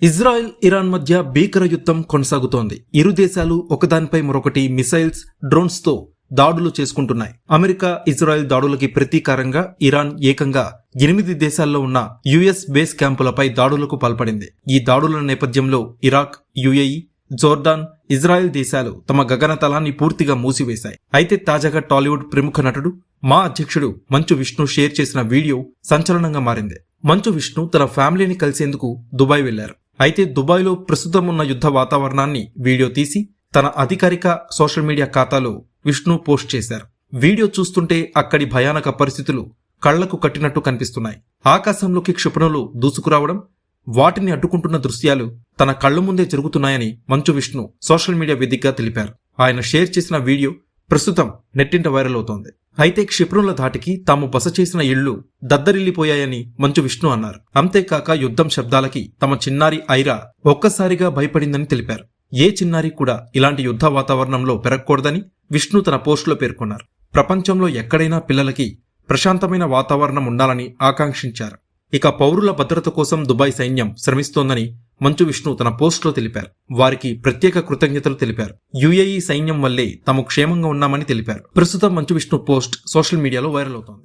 Israel Iran మధ్య భీకర యుద్ధం కొనసాగుతోంది. ఇరు దేశాలు ఒకదానిపై మరొకటి మిసైల్స్, డ్రోన్స్ తో దాడులు చేసుకుంటున్నాయి. అమెరికా, ఇజ్రాయెల్ దాడులకి ప్రతీకారంగా ఇరాన్ ఏకంగా 8 దేశాల్లో ఉన్న యుఎస్ బేస్ క్యాంపులపై దాడులకు పాల్పడింది. ఈ దాడుల నేపథ్యంలో ఇరాక్, యుఏఈ, జోర్డాన్, ఇజ్రాయెల్ దేశాలు తమ గగనతలాన్ని పూర్తిగా మూసివేశాయి. అయితే తాజాగా టాలీవుడ్ ప్రముఖ నటుడు మా అధ్యక్షుడు మంచు విష్ణు షేర్ చేసిన వీడియో సంచలనంగా మారింది. మంచు విష్ణు తన ఫ్యామిలీని కలిసేందుకు దుబాయ్ వెళ్లారు. అయితే దుబాయ్లో ప్రస్తుతం ఉన్న యుద్ధ వాతావరణాన్ని వీడియో తీసి తన అధికారిక సోషల్ మీడియా ఖాతాలో విష్ణు పోస్ట్ చేశారు. వీడియో చూస్తుంటే అక్కడి భయానక పరిస్థితులు కళ్లకు కట్టినట్టు కనిపిస్తున్నాయి. ఆకాశంలోకి క్షిపణులు దూసుకురావడం, వాటిని అడ్డుకుంటున్న దృశ్యాలు తన కళ్ల ముందే జరుగుతున్నాయని మంచు విష్ణు సోషల్ మీడియా వేదికగా తెలిపారు. ఆయన షేర్ చేసిన వీడియో ప్రస్తుతం నెట్టింట వైరల్ అవుతోంది. అయితే క్షిపణుల ధాటికి తాము బస చేసిన ఇళ్లు దద్దరిల్లిపోయాయని మంచు విష్ణు అన్నారు. అంతేకాక యుద్ధం శబ్దాలకి తమ చిన్నారి ఐరా ఒక్కసారిగా భయపడిందని తెలిపారు. ఏ చిన్నారి కూడా ఇలాంటి యుద్ధ వాతావరణంలో పెరగకూడదని విష్ణు తన పోస్టులో పేర్కొన్నారు. ప్రపంచంలో ఎక్కడైనా పిల్లలకి ప్రశాంతమైన వాతావరణం ఉండాలని ఆకాంక్షించారు. ఇక పౌరుల భద్రత కోసం దుబాయ్ సైన్యం శ్రమిస్తోందని మంచు విష్ణు తన పోస్టులో తెలిపారు. వారికి ప్రత్యేక కృతజ్ఞతలు తెలిపారు. యుఏఈ సైన్యం వల్లే తాము క్షేమంగా ఉన్నామని తెలిపారు. ప్రస్తుతం మంచు విష్ణు పోస్ట్ సోషల్ మీడియాలో వైరల్ అవుతోంది.